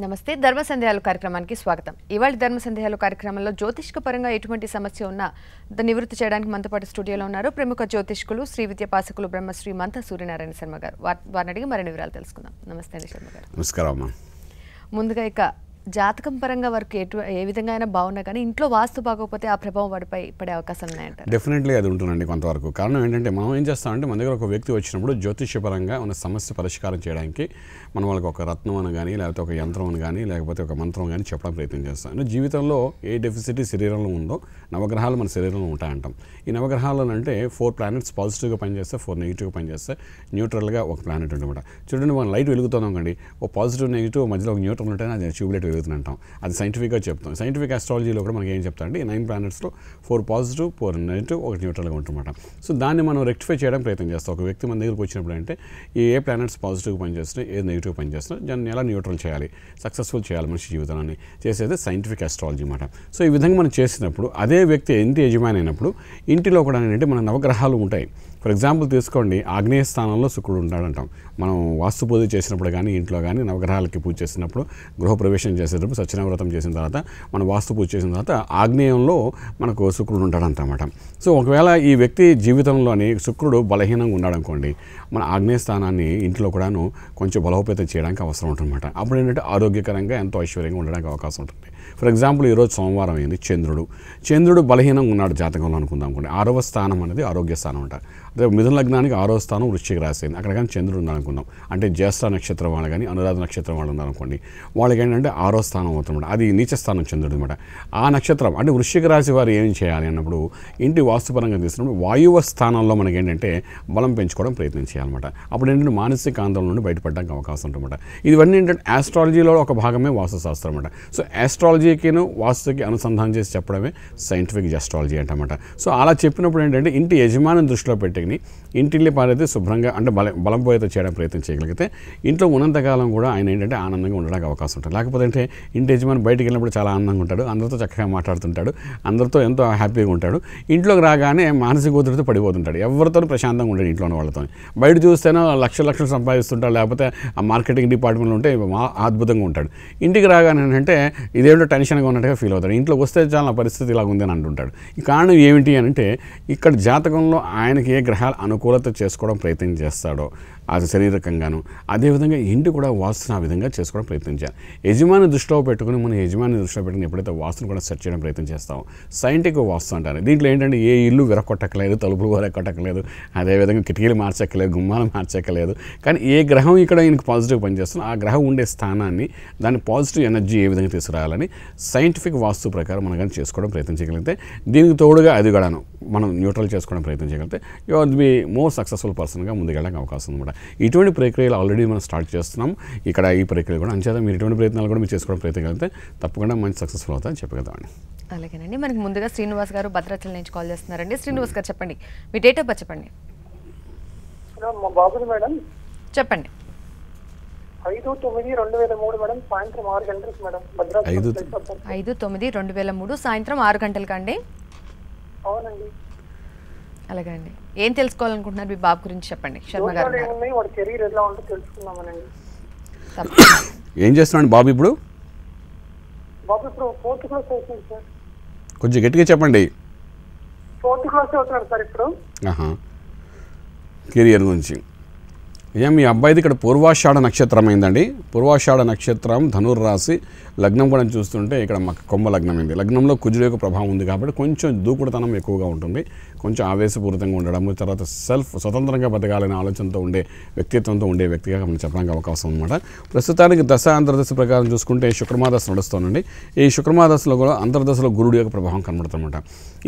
నమస్తే ధర్మ సందేహాలు కార్యక్రమానికి స్వాగతం. ఇవాళ ధర్మ సందేహాలు కార్యక్రమంలో జ్యోతిష్క పరంగా ఎటువంటి సమస్య ఉన్నా నివృత్తి చేయడానికి మనతో పాటు స్టూడియోలో ఉన్నారు ప్రముఖ జ్యోతిష్కులు శ్రీ విద్యాపాసకులు బ్రహ్మశ్రీ మంత సూర్యనారాయణ శర్మ గారు. వారిని అడిగి మరిన్ని వివరాలు తెలుసుకుందాం. నమస్తే అండి శర్మ గారు. నమస్కారం. ముందుగా ఇక జాతకం పరంగా వరకు ఏ విధంగా అయినా బాగున్నా కానీ ఇంట్లో వాస్తు బాగోకపోతే ఆ ప్రభావం వాడిపై పడే అవకాశాలు ఉన్నాయంటారు? డెఫినెట్లీ అది ఉంటుందండి కొంతవరకు. కారణం ఏంటంటే మనం ఏం చేస్తామంటే మన దగ్గర ఒక వ్యక్తి వచ్చినప్పుడు జ్యోతిష్యపరంగా ఉన్న సమస్య పరిష్కారం చేయడానికి మనం వాళ్ళకి ఒక రత్నం అని కానీ లేకపోతే ఒక యంత్రం అని కానీ లేకపోతే ఒక మంత్రం కానీ చెప్పడం ప్రయత్నం చేస్తాం. అంటే జీవితంలో ఏ డెఫిసిటీ శరీరంలో ఉందో నవగ్రహాలు మన శరీరంలో ఉంటాయంటాం. ఈ నవగ్రహాలు అంటే 4 ప్లానెట్స్ పాజిటివ్గా పనిచేస్తే 4 నెగిటివ్గా పనిచేస్తే న్యూట్రల్గా ఒక ప్లానెట్ ఉంటుందన్నమాట. చూడండి మనం లైట్ వెలుగుతున్నాం కండి, ఒక పాజిటివ్ నెగిటివ్ మధ్యలో ఒక న్యూట్రల్ ఉంటేనే అది ట్యూబ్లైట్ వెలుగుతుంటాం. అది సైంటిఫిక్గా చెప్తాం. సైంటిఫిక్ ఆస్ట్రాలజీలో కూడా మనకి ఏం చెప్తామంటే ఈ 9 ప్లానెట్స్లో 4 పాజిటివ్ 4 నెగిటివ్ ఒకటి న్యూట్రల్గా ఉంటుందన్నమాట. సో దాన్ని మనం రెక్టిఫై చేయడం ప్రయత్నం చేస్తాం. ఒక వ్యక్తి మన దగ్గరికి వచ్చినప్పుడు అంటే ఏ ప్లానెట్స్ పాజిటివ్గా పనిచేస్తున్నాయి ఏ నెగిటివ్ పనిచేస్తున్నాయి దాన్ని ఎలా న్యూట్రల్ చేయాలి, సక్సెస్ఫుల్ చేయాలి మనిషి జీవితాన్ని చేసేది సైంటిఫిక్ ఆస్ట్రాలజీ అన్నమాట. సో ఈ విధంగా మనం చేసినప్పుడు అదే వ్యక్తి ఇంటి యజమాని అయినప్పుడు ఇంటిలో కూడా ఏంటంటే మన నవగ్రహాలు ఉంటాయి. ఫర్ ఎగ్జాంపుల్ తీసుకోండి, ఆగ్నేయ స్థానంలో శుక్రుడు ఉంటాడంటాం. మనం వాస్తు పూజ చేసినప్పుడు కానీ ఇంట్లో కానీ నవగ్రహాలకి పూజ చేసినప్పుడు గృహప్రవేశం చేసేటప్పుడు సత్యనావ్రతం చేసిన తర్వాత మనం వాస్తు పూజ చేసిన తర్వాత ఆగ్నేయంలో మనకు శుక్రుడు ఉంటాడంటమాట. సో ఒకవేళ ఈ వ్యక్తి జీవితంలోని శుక్రుడు బలహీనంగా ఉన్నాడనుకోండి, మన ఆగ్నేయ స్థానాన్ని ఇంట్లో కూడాను కొంచెం బలోపేతం చేయడానికి అవసరం ఉంటుందన్నమాట. అప్పుడు ఏంటంటే ఆరోగ్యకరంగా ఎంతో ఐశ్వర్యంగా ఉండడానికి అవకాశం ఉంటుంది. ఫర్ ఎగ్జాంపుల్ ఈరోజు సోమవారం అయింది, చంద్రుడు బలహీనంగా ఉన్నాడు జాతకంలో అనుకుందాం అనుకోండి. 6వ స్థానం అనేది ఆరోగ్య స్థానం అంట. అదే మిథున లగ్నానికి 6వ స్థానం వృశ్చిక రాశి అయింది. అక్కడ కానీ చంద్రుడు ఉన్నారనుకుందాం. అంటే జ్యేష్ఠ నక్షత్రం వాళ్ళు కానీ అనురాధ నక్షత్రం వాళ్ళు ఉన్నారనుకోండి, వాళ్ళకి ఏంటంటే 6వ స్థానం అవుతుందన్నమాట. అది నీచ స్థానం చంద్రుడు అనమాట. ఆ నక్షత్రం అంటే వృశ్చిక రాశి వారు ఏం చేయాలి అన్నప్పుడు ఇంటి వాస్తుపరంగా తీసుకున్నప్పుడు వాయువ స్థానంలో మనకి ఏంటంటే బలం పెంచుకోవడం ప్రయత్నం చేయాలన్నమాట. అప్పుడు ఏంటంటే మానసిక ఆందోళన నుండి బయటపడడానికి అవకాశం ఉంటుందన్నమాట. ఇవన్నీ ఏంటంటే ఆస్ట్రాలజీలో ఒక భాగమే వాస్తుశాస్త్రం అన్నమాట. సో ఆస్ట్రాలజీకిను వాస్తుకి అనుసంధానం చేసి చెప్పడమే సైంటిఫిక్ ఆస్ట్రాలజీ అంటమాట. సో అలా చెప్పినప్పుడు ఏంటంటే ఇంటి యజమానిని దృష్టిలో పెట్టుకుని ఇంటిల్లి పారైతే శుభ్రంగా అంటే బలం పోయితే చేయడం ప్రయత్నం చేయగలిగితే ఇంట్లో ఉన్నంతకాలం కూడా ఆయన ఏంటంటే ఆనందంగా ఉండడానికి అవకాశం ఉంటుంది. లేకపోతే అంటే ఇంటి యజమాని బయటికి వెళ్ళినప్పుడు చాలా ఆనందంగా ఉంటాడు, అందరితో చక్కగా మాట్లాడుతుంటాడు, అందరితో ఎంతో హ్యాపీగా ఉంటాడు. ఇంట్లోకి రాగానే మానసిక ఒత్తిడితో పడిపోతుంటాడు, ఎవరితో ప్రశాంతంగా ఉంటాడు ఇంట్లో ఉన్న వాళ్ళతో. బయట చూస్తేనో లక్షలు సంపాదిస్తుంటాడు, లేకపోతే ఆ మార్కెటింగ్ డిపార్ట్మెంట్లో ఉంటే అద్భుతంగా ఉంటాడు. ఇంటికి రాగానే అంటే ఇదేంటో టెన్షన్గా ఉన్నట్టుగా ఫీల్ అవుతాడు. ఇంట్లోకి వస్తే చాలా పరిస్థితి ఇలా ఉంది అని అంటుంటాడు. ఈ కారణం ఏమిటి అని అంటే ఇక్కడ జాతకంలో ఆయనకి ఏ గ్రహాలు అనుకూలత చేసుకోవడం ప్రయత్నం చేస్తాడో అది శారీరకంగాను అదేవిధంగా ఇంటి కూడా వాస్తుని ఆ విధంగా చేసుకోవడం ప్రయత్నం చేయాలి. యజమాని దృష్టిలో పెట్టుకుని మనం యజమాని దృష్టిలో పెట్టుకుని ఎప్పుడైతే వాస్తుని కూడా సెట్ చేయడం ప్రయత్నం చేస్తామో సైంటిఫిక్ వాస్తు అంటారు. దీంట్లో ఏంటంటే ఏ ఇల్లు విరగొట్టక్కలేదు, తలుపులు విరగొట్టక్కలేదు, అదేవిధంగా కిటికీలు మార్చక్కలేదు, గుమ్మాలు మార్చక్కలేదు. కానీ ఏ గ్రహం ఇక్కడ ఈయనకి పాజిటివ్ పనిచేస్తుందో ఆ గ్రహం ఉండే స్థానాన్ని దాని పాజిటివ్ ఎనర్జీ ఏ విధంగా తీసుకురావాలని సైంటిఫిక్ వాస్తు ప్రకారం మనం కానీ చేసుకోవడం ప్రయత్నం చేయగలిగితే దీనికి తోడుగా అది కూడాను మనం న్యూట్రల్ చేసుకోవడం ప్రయత్నం చేయగలిగితే you are be more successful పర్సన్గా ముందుకెళ్ళడానికి అవకాశం ఉందన్నమాట. ఇటువంటి ప్రక్రియలు ఆల్రెడీ మనం స్టార్ట్ చేస్తున్నాం ఇక్కడ. ఈ ప్రక్రియ కూడా అంచేత మీరు ఇటువంటి ప్రయత్నాలు కూడా మీరు చేసుకోవడం ప్రయత్నం కలిగితే తప్పకుండా మంచి సక్సెస్ఫుల్ అవుతాయని చెప్పగలమండి. అలాగేనండి. మనకి ముందుగా శ్రీనివాస్ గారు భద్రాచలం నుంచి కాల్ చేస్తున్నారండి. శ్రీనివాస్ గారు చెప్పండి, మీ డేట్ ఆఫ్ బర్త్ చెప్పండి. చెప్పండి. 5/9/2003 మేడం, సాయంత్రం 6 గంటలకు మేడం. 5/9/2003 సాయంత్రం 6 గంటలకు అండి? అవునండి. అలాగే అండి. ఏం తెలుసుకోవాలనుకుంటున్నారు మీ బాబు గురించి చెప్పండి శర్మ గారు. వాడి కెరీర్ ఎలా ఉంటుందో తెలుసుకుందామనండి. ఏం చేస్తున్నాడు బాబు ఇప్పుడు? బాబు ఇప్పుడు 4th క్లాస్ అవుతుంది సార్. కొంచెం గట్టిగా చెప్పండి. 4th క్లాస్ అవుతున్నాడు సార్ ఇప్పుడు. కెరియర్ గురించి మీ అబ్బాయిది ఇక్కడ పూర్వాషాఢ నక్షత్రం అయిందండి. పూర్వాషాఢ నక్షత్రం ధనుర్రాశి లగ్నం కూడా చూస్తుంటే ఇక్కడ కుంభ లగ్నం అయింది. లగ్నంలో కుజుడు యొక్క ప్రభావం ఉంది కాబట్టి కొంచెం దూకుడుతనం ఎక్కువగా ఉంటుంది, కొంచెం ఆవేశపూరితంగా ఉండడం, తర్వాత స్వతంత్రంగా బతకాలనే ఆలోచనతో ఉండే వ్యక్తిత్వంతో ఉండే వ్యక్తిగా మనం చెప్పడానికి అవకాశం అనమాట. ప్రస్తుతానికి దశ అంతర్దశ ప్రకారం చూసుకుంటే శుక్రమాదశ నడుస్తోందండి. ఈ శుక్రమాదశలో కూడా అంతర్దశలో గురుడు యొక్క ప్రభావం కనబడుతుందన్నమాట.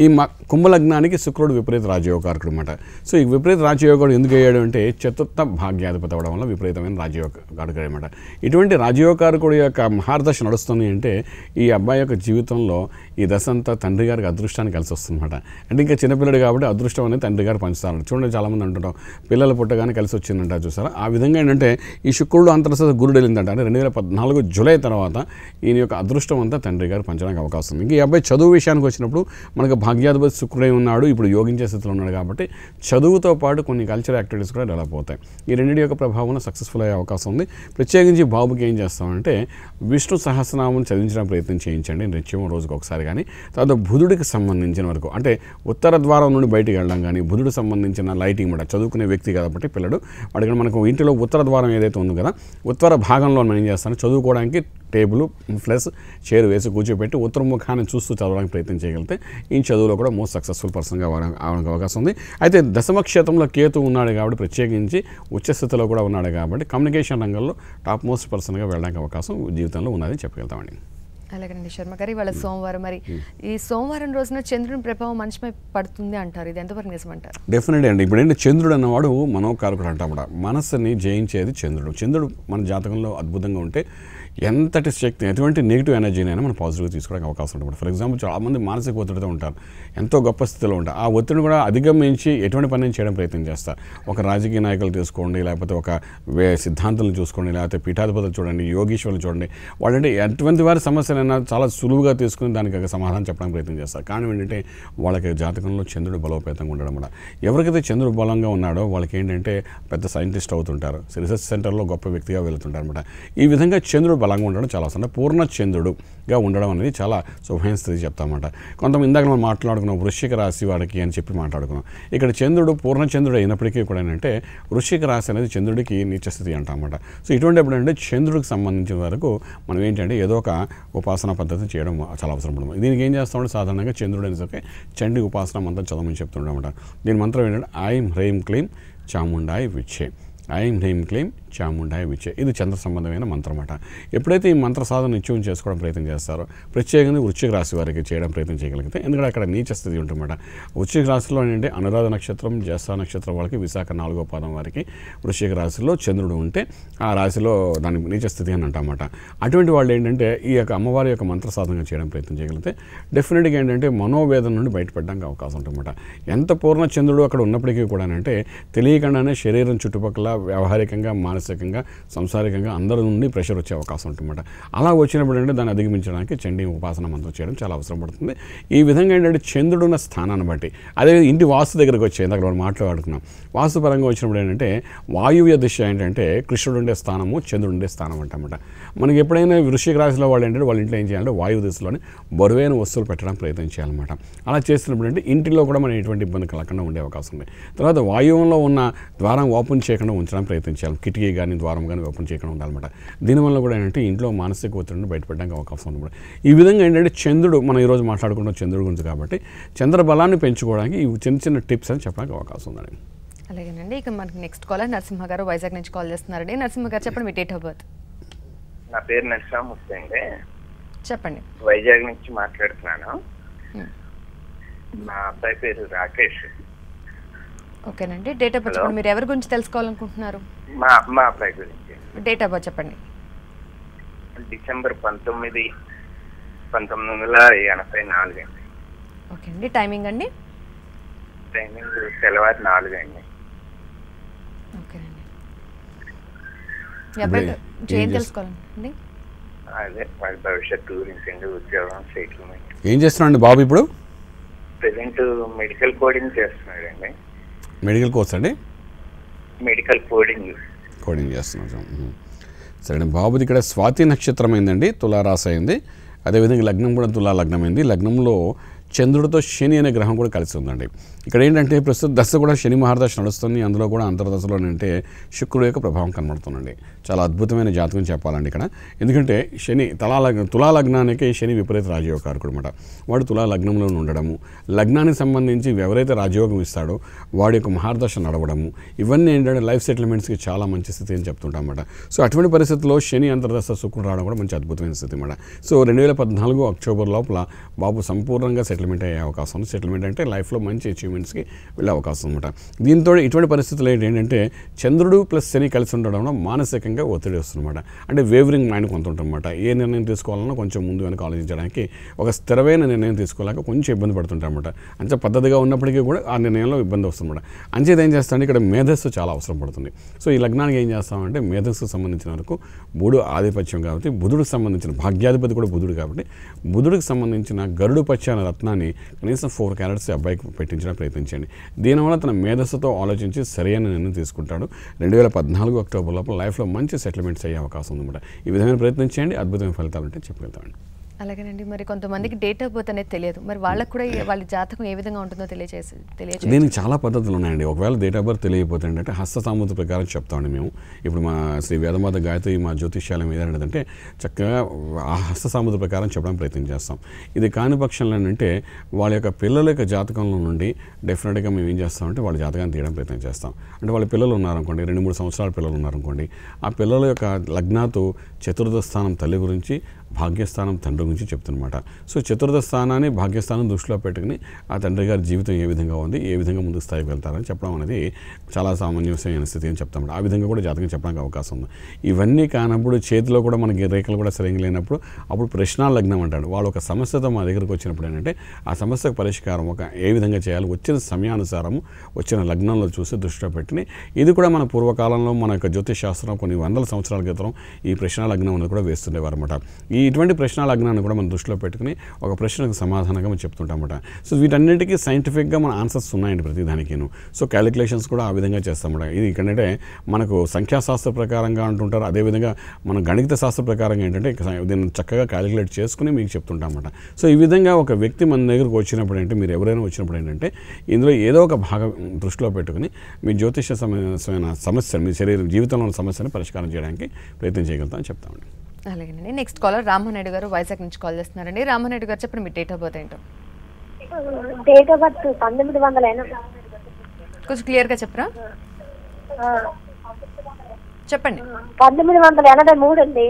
ఈ కుంభలగ్నానికి శుక్రుడు విపరీత రాజయోగారకుడు అనమాట. సో ఈ విపరీత రాజయోగాడు ఎందుకు అయ్యాడు అంటే చతుర్థ భాగ్యాధిపతి అవ్వడం వల్ల విపరీతమైన రాజయోగారకుడు అనమాట. ఇటువంటి రాజయోగారకుడు యొక్క మహార్దశ నడుస్తుంది అంటే ఈ అబ్బాయి యొక్క జీవితంలో ఈ దశ అంతా తండ్రి గారికి అదృష్టాన్ని కలిసి వస్తుందన్నమాట. అంటే ఇంకా చిన్నపిల్లడు కాబట్టి అదృష్టం అనేది తండ్రి గారు పంచుతారు. చూడండి చాలామంది అంటుంటాం పిల్లలు పుట్టగానే కలిసి వచ్చిందంట చూసారా. ఆ విధంగా ఏంటంటే ఈ శుక్రుడు అంతర్దశ గురుడు వెళ్ళిందంట. అంటే 2014 జూలై తర్వాత ఈయన యొక్క అదృష్టం అంతా తండ్రి గారు పంచడానికి అవకాశం ఉంది. ఇంకా ఈ అబ్బాయి చదువు విషయానికి వచ్చినప్పుడు మనకు భాగ్యాధిపతి శుక్రుడై ఉన్నాడు, ఇప్పుడు యోగించే స్థితిలో ఉన్నాడు కాబట్టి చదువుతో పాటు కొన్ని కల్చరల్ యాక్టివిటీస్ కూడా డెవలప్ అవుతాయి. ఈ రెండింటి యొక్క ప్రభావం సక్సెస్ఫుల్ అయ్యే అవకాశం ఉంది. ప్రత్యేకించి బాబుకి ఏం చేస్తామంటే విష్ణు సహస్రనామం చదివించడానికి ప్రయత్నం చేయించండి నిత్యం రోజుకు ఒకసారి. కానీ తర్వాత బుధుడికి సంబంధించిన వరకు అంటే ఉత్తర ద్వారం నుండి బయటికి వెళ్ళడం కానీ బుధుడికి సంబంధించిన లైటింగ్ కూడా చదువుకునే వ్యక్తి కాబట్టి పిల్లడు వాడికి మనకు ఇంటిలో ఉత్తర ద్వారం ఏదైతే ఉందో కదా ఉత్తర భాగంలో మనం ఏం చేస్తాను చదువుకోవడానికి టేబుల్ ప్లస్ చైర్ వేసి కూర్చోబెట్టి ఉత్తర ముఖాన్ని చూస్తూ చదవడానికి ప్రయత్నం చేయగలిగితే ఈ చదువులో కూడా మోస్ట్ సక్సెస్ఫుల్ పర్సన్గా అవడానికి అవకాశం ఉంది. అయితే దశమ క్షేత్రంలో కేతు ఉన్నాడు కాబట్టి ప్రత్యేకించి ఉచ్చస్థితిలో కూడా ఉన్నాడు కాబట్టి కమ్యూనికేషన్ రంగంలో టాప్ మోస్ట్ పర్సన్గా వెళ్ళడానికి అవకాశం జీవితంలో ఉన్నదని చెప్పగలుగుతామండి. అలాగండి శర్మ గారు, ఇవాళ సోమవారం, మరి ఈ సోమవారం రోజున చంద్రుని ప్రభావం మనిషిపై పడుతుంది అంటారు, ఇది ఎంతవరకు నిజమంటారు? డెఫినెట్గా అండి. ఇప్పుడు ఏంటి చంద్రుడు అన్నవాడు మనోకారకుడు అంటాం. మనస్సుని జయించేది చంద్రుడు. చంద్రుడు మన జాతకంలో అద్భుతంగా ఉంటే ఎంతటి శక్తి ఎటువంటి నెగిటివ్ ఎనర్జీనైనా మనం పాజిటివ్గా తీసుకోవడానికి అవకాశం ఉంటుంది. ఫర్ ఎగ్జాంపుల్ చాలామంది మానసిక ఒత్తిడితో ఉంటారు, ఎంతో గొప్ప స్థితిలో ఉంటారు. ఆ ఒత్తిడిని కూడా అధిగమించి ఎటువంటి పని చేయడం ప్రయత్నం చేస్తారు. ఒక రాజకీయ నాయకులు తీసుకోండి, లేకపోతే ఒక సిద్ధాంతాలను చూసుకోండి, లేకపోతే పీఠాధిపతులు చూడండి, యోగీశ్వరులు చూడండి, వాళ్ళంటే ఎటువంటి వారి సమస్యలైనా చాలా సులువుగా తీసుకుని దానికి సమాధానం చెప్పడానికి ప్రయత్నం చేస్తారు. కారణం ఏంటంటే వాళ్ళకి జాతకంలో చంద్రుడు బలోపేతంగా ఉండడం వల్ల. ఎవరికైతే చంద్రుడు బలంగా ఉన్నాడో వాళ్ళకి ఏంటంటే పెద్ద సైంటిస్ట్ అవుతుంటారు, రీసెర్చ్ సెంటర్లో గొప్ప వ్యక్తిగా వెళ్తుంటారు అనమాట. ఈ విధంగా చంద్రుడు బలంగా ఉండడం చాలా అవసరం. పూర్ణ చంద్రుడుగా ఉండడం అనేది చాలా శుభమైన స్థితి చెప్తామన్నమాట. కొంతమంది ఇందాక మనం మాట్లాడుకున్నాం వృశ్చిక రాశి వాడికి అని చెప్పి మాట్లాడుకున్నాం. ఇక్కడ చంద్రుడు పూర్ణ చంద్రుడు అయినప్పటికీ కూడా ఏంటంటే వృశ్చిక రాశి అనేది చంద్రుడికి నీచ స్థితి అంటామన్నమాట. సో ఇటువంటి ఎప్పుడంటే చంద్రుడికి సంబంధించిన వరకు మనం ఏంటంటే ఏదో ఒక ఉపాసన పద్ధతి చేయడం చాలా అవసరం పడుతుంది. దీనికి ఏం చేస్తామంటే సాధారణంగా చంద్రుడు అనేసరికి చండి ఉపాసన మంత్రం చదవమని చెప్తుంటామన్నమాట. దీని మంత్రం ఏంటంటే ఐం హ్రైం క్లీం చాముండాయ్ విచ్చే, ఐం హ్రీం క్లీం చాముండాయ్ విచ్చే. ఇది చంద్ర సంబంధమైన మంత్రం అన్నమాట. ఎప్పుడైతే ఈ మంత్ర సాధన నిత్యం చేసుకోవడం ప్రయత్నం చేస్తారో ప్రత్యేకంగా వృశ్చిక రాశి వారికి చేయడం ప్రయత్నం చేయగలిగితే, ఎందుకంటే అక్కడ నీచ స్థితి ఉంటుందన్నమాట. వృశ్చిక రాశిలో ఏంటంటే అనురాధ నక్షత్రం, జ్యేష్ఠ నక్షత్రం వాళ్ళకి, విశాఖ 4వ పాదం వారికి వృశ్చిక రాశిలో చంద్రుడు ఉంటే ఆ రాశిలో దాని నీచ స్థితి అని అంటామన్నమాట. అటువంటి వాళ్ళు ఏంటంటే ఈ యొక్క అమ్మవారి యొక్క మంత్ర సాధన చేయడం ప్రయత్నం చేయగలిగితే డెఫినెట్గా ఏంటంటే మనోవేదన నుండి బయటపడడానికి అవకాశం ఉంటుందన్నమాట. ఎంత పూర్ణ చంద్రుడు అక్కడ ఉన్నప్పటికీ కూడా అంటే తెలియకుండానే శరీరం చుట్టుపక్కల వ్యవహారికంగా, మానసికంగా, సంసారికంగా అందరి నుండి ప్రెషర్ వచ్చే అవకాశం ఉంటుందన్నమాట. అలా వచ్చినప్పుడు అంటే దాన్ని అధిగమించడానికి చండీ ఉపాసన మంత్రం చేయడం చాలా అవసరం పడుతుంది. ఈ విధంగా ఏంటంటే చంద్రుడు ఉన్న స్థానాన్ని బట్టి, అదే ఇంటి వాస్తు దగ్గరకు వచ్చేది అక్కడ మనం మాట్లాడుకున్నాం. వాస్తు పరంగా వచ్చినప్పుడు ఏంటంటే వాయువ్య దిశ ఏంటంటే కృష్ణుడు ఉండే స్థానము, చంద్రుడు ఉండే స్థానం అంటామన్నమాట. మనకి ఎప్పుడైనా వృశ్చిక రాశిలో వాళ్ళు ఏంటంటే వాళ్ళ ఇంట్లో ఏం చేయాలంటే వాయువు దిశలోనే బరువైన వస్తువులు పెట్టడానికి ప్రయత్నం చేయాలన్నమాట. అలా చేస్తున్నప్పుడు అంటే ఇంటిలో కూడా మనం ఎటువంటి ఇబ్బంది కలగకుండా ఉండే అవకాశం ఉంది. తర్వాత వాయువులో ఉన్న ద్వారం ఓపెన్ చేయకుండా ఉంచడానికి ప్రయత్నం చేయాలి. కిటికీ కానీ ద్వారం కానీ ఓపెన్ చేయకుండా ఉండాలన్నమాట. దీనివల్ల కూడా ఏంటంటే ఇంట్లో మానసిక ఒత్తిడిని బయటపడడానికి అవకాశం ఉంది. ఈ విధంగా ఏంటంటే చంద్రుడు, మనం ఈరోజు మాట్లాడుకుంటున్న చంద్రుడు గురించి కాబట్టి చంద్ర బలాన్ని పెంచుకోవడానికి ఈ చిన్న చిన్న టిప్స్ అని చెప్పడానికి అవకాశం ఉందండి. అలాగేనండి. ఇక మనకి నెక్స్ట్ కాలర్ నరసింహ గారు వైజాగ్ నుంచి కాల్ చేస్తున్నారండి. నరసింహ గారు చెప్పండి, మీ డేట్ ఆఫ్ బర్త్. నా పేరు నరసింహమూర్తి అండి, చెప్పండి. వైజాగ్ నుంచి మాట్లాడుతున్నాను. మా అబ్బాయి పేరు రాకేష్. ఓకేనండి. డేట్ ఆఫ్ బర్త్ చెప్పండి. మీరు ఎవరి గురించి తెలుసుకోవాలనుకుంటున్నారు? మా అబ్బాయి గురించి. డేట్ ఆఫ్ బర్త్ చెప్పండి. డిసెంబర్ 19, 1984 అండి. ఓకే అండి. టైమింగ్ అండి? టైమింగ్ తెల్లవారు 4 అండి. ఓకేనండి. మీ అబ్బాయి ఏం తెలుసుకోవాలండి? అదే వాడి భవిష్యత్తు గురించి అండి, ఉద్యోగం, సెటిల్మెంట్. ఏం చేస్తున్నాడు బాబు ఇప్పుడు? ప్రెసెంట్ మెడికల్ కోడింగ్ చేస్తున్నాడు అండి. మెడికల్ కోర్స్ అండి? మెడికల్ కోడింగ్ చేస్తున్నాడు. సరే, బాబుది ఇక్కడ స్వాతి నక్షత్రం అయిందండి, తులారాశి అయింది. అదేవిధంగా లగ్నం కూడా తులా లగ్నం అయింది. లగ్నంలో చంద్రుడితో శని అనే గ్రహం కూడా కలిసి ఉందండి. ఇక్కడ ఏంటంటే ప్రస్తుత దశ కూడా శని మహాదశ నడుస్తుంది. అందులో కూడా అంతర్దశలో అంటే శుక్రుడు యొక్క ప్రభావం కనబడుతుందండి. చాలా అద్భుతమైన జాతకం చెప్పాలండి ఇక్కడ. ఎందుకంటే శని తులా లగ్నానికి శని విపరీత రాజయోగకారకుడు అనమాట. వాడు తులా లగ్నంలో ఉండడము, లగ్నానికి సంబంధించి ఎవరైతే రాజయోగం ఇస్తాడో వాడి యొక్క మహాదశ నడవడము, ఇవన్నీ ఏంటంటే లైఫ్ సెటిల్మెంట్స్కి చాలా మంచి స్థితి అని చెప్తుంటాం అన్నమాట. సో అటువంటి పరిస్థితుల్లో శని అంతర్దశ శుక్రుడు రావడం కూడా మంచి అద్భుతమైన స్థితి అన్నమాట. సో 2014 అక్టోబర్ లోపల బాబు సంపూర్ణంగా సెటిల్మెంట్ అయ్యే అవకాశం ఉంది. సెటిల్మెంట్ అంటే లైఫ్లో మంచి అచీవ్మెంట్స్కి వెళ్ళే అవకాశం అనమాట. దీంతో ఇటువంటి పరిస్థితులు ఏంటంటే చంద్రుడు ప్లస్ శని కలిసి ఉండడంలో మానసికంగా ఒత్తిడి వస్తుందన్నమాట. అంటే వేవరింగ్ మైండ్ కొంత ఉంటుందన్నమాట. ఏ నిర్ణయం తీసుకోవాలన్నా కొంచెం ముందు వెనక ఆలోచించడానికి ఒక స్థిరమైన నిర్ణయం తీసుకోలేక కొంచెం ఇబ్బంది పడుతుంటారన్నమాట. అంతే పద్ధతిగా ఉన్నప్పటికీ కూడా ఆ నిర్ణయంలో ఇబ్బంది వస్తుందన్నమాట. అంచేది ఏం చేస్తామంటే ఇక్కడ మేధస్సు చాలా అవసరం పడుతుంది. సో ఈ లగ్నానికి ఏం చేస్తామంటే మేధస్సుకు సంబంధించిన వరకు బుధుడు ఆధిపత్యం కాబట్టి, బుధుడికి సంబంధించిన భాగ్యాధిపతి కూడా బుధుడు కాబట్టి బుధుడికి సంబంధించిన గరుడు పచ్చ అనే రత్నం రత్నాన్ని కనీసం 4 క్యారెట్స్ అబ్బాయికి పెట్టించడానికి ప్రయత్నించండి. దీనివల్ల తన మేధస్సుతో ఆలోచించి సరైన నిర్ణయం తీసుకుంటాడు. 2014 అక్టోబర్ లోపల లైఫ్లో మంచి సెటిల్మెంట్స్ అయ్యే అవకాశం ఉందన్నమాట. ఈ విధమైన ప్రయత్నం చేయండి, అద్భుతమైన ఫలితాలు ఉంటే చెప్పగలుగుతామండి. అలాగేనండి. మరి కొంతమందికి డేట్ ఆఫ్ బర్త్ అనేది తెలియదు, మరి వాళ్ళకు కూడా వాళ్ళ జాతకం ఏ విధంగా ఉంటుందో తెలియజేసి దీనికి చాలా పద్ధతులు ఉన్నాయండి. ఒకవేళ డేట్ ఆఫ్ బర్త్ తెలియకపోతే అంటే హస్త సామర్థ్య ప్రకారం చెప్తామండి మేము. ఇప్పుడు మా శ్రీ వేదమాత గాయత్రి మా జ్యోతిష్యాలయం ఏదంటే చక్కగా ఆ హస్త సామర్థ్య ప్రకారం చెప్పడానికి ప్రయత్నం చేస్తాం. ఇది కాని పక్షంలో ఏంటంటే వాళ్ళ యొక్క పిల్లల యొక్క జాతకంలో నుండి డెఫినెట్గా మేము ఏం చేస్తామంటే వాళ్ళ జాతకాన్ని తీయడం ప్రయత్నం చేస్తాం. అంటే వాళ్ళ పిల్లలు ఉన్నారనుకోండి, 2-3 సంవత్సరాల పిల్లలు ఉన్నారనుకోండి, ఆ పిల్లల యొక్క లగ్నాతో చతుర్థ స్థానం తల్లి గురించి, భాగ్యస్థానం తండ్రి గురించి చెప్తున్నమాట. సో చతుర్థ స్థానాన్ని భాగ్యస్థానం దృష్టిలో పెట్టుకుని ఆ తండ్రి గారి జీవితం ఏ విధంగా ఉంది, ఏ విధంగా ముందుకు స్థాయికి వెళ్తారని చెప్పడం అనేది చాలా సామాన్యమైన స్థితి అని చెప్తాం. ఆ విధంగా కూడా జాతకం చెప్పడానికి అవకాశం ఉంది. ఇవన్నీ కానప్పుడు చేతిలో కూడా మనకి రేఖలు కూడా సరిగ్గా లేనప్పుడు అప్పుడు ప్రశ్న లగ్నం అంటాడు. వాళ్ళు ఒక సమస్యతో మా దగ్గరకు వచ్చినప్పుడు ఏంటంటే ఆ సమస్యకు పరిష్కారం ఏ విధంగా చేయాలి, వచ్చిన సమయానుసారము వచ్చిన లగ్నంలో చూసి దృష్టిలో పెట్టుకుని, ఇది కూడా మన పూర్వకాలంలో మన యొక్క జ్యోతిష్ శాస్త్రం కొన్ని వందల సంవత్సరాల క్రితం ఈ ప్రశ్న లగ్నం అనేది కూడా వేస్తుండేవారు అనమాట. ఇటువంటి ప్రశ్న లగ్నాన్ని కూడా మనం దృష్టిలో పెట్టుకుని ఒక ప్రశ్నకు సమాధానంగా మనం చెప్తుంటామన్నమాట. సో వీటన్నిటికీ సైంటిఫిక్గా మన ఆన్సర్స్ ఉన్నాయండి ప్రతిదానికిను. సో క్యాలిక్యులేషన్స్ కూడా ఆ విధంగా చేస్తామన్నమాట. ఇది ఏంటంటే మనకు సంఖ్యాశాస్త్ర ప్రకారంగా అంటుంటారు, అదేవిధంగా మన గణిత శాస్త్ర ప్రకారంగా ఏంటంటే దీన్ని చక్కగా క్యాలిక్యులేట్ చేసుకుని మీకు చెప్తుంటామన్నమాట. సో ఈ విధంగా ఒక వ్యక్తి మన దగ్గరకు వచ్చినప్పుడు అంటే మీరు ఎవరైనా వచ్చినప్పుడు ఏంటంటే ఇందులో ఏదో ఒక భాగం దృష్టిలో పెట్టుకుని మీ జ్యోతిష సమస్య, మీ శరీరం జీవితంలో ఉన్న సమస్యను పరిష్కారం చేయడానికి ప్రయత్నం చేయగలుగుతామని చెప్తామండి. అలాగేనండి. నెక్స్ట్ కాలర్ రామ్మోహన్ గారు వైజాగ్ నుంచి కాల్ చేస్తున్నారండి. రామ్మోహన్ గారు చెప్పండి, మీ డేట్ ఆఫ్ బర్త్ ఏంటో. Date of birth 1980. కొంచెం క్లియర్గా చెప్పరా? చెప్పండి. 1983 అండి.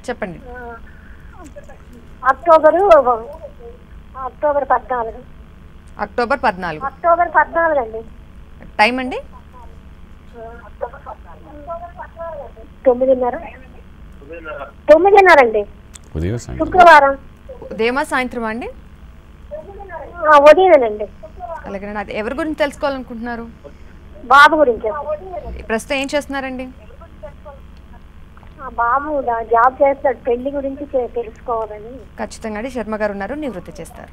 చెప్పండి. అక్టోబర్ 14. అక్టోబర్ 14. అక్టోబర్ 14 అండి. టైం అండి? 9:30 అండి. శుక్రవారం. ఉదయమా సాయంత్రమా అండి? ఉదయమేనండి. అలాగేనండి. అది ఎవరి గురించి తెలుసుకోవాలనుకుంటున్నారు? బాబు గురించి. ప్రస్తుతం ఏం చేస్తున్నారండి? బాబు జాబ్ చేస్తాడు, పెళ్లి గురించి తెలుసుకోవాలని. ఖచ్చితంగా అండి. శర్మ గారు ఉన్నారు, నివృత్తి చేస్తారు.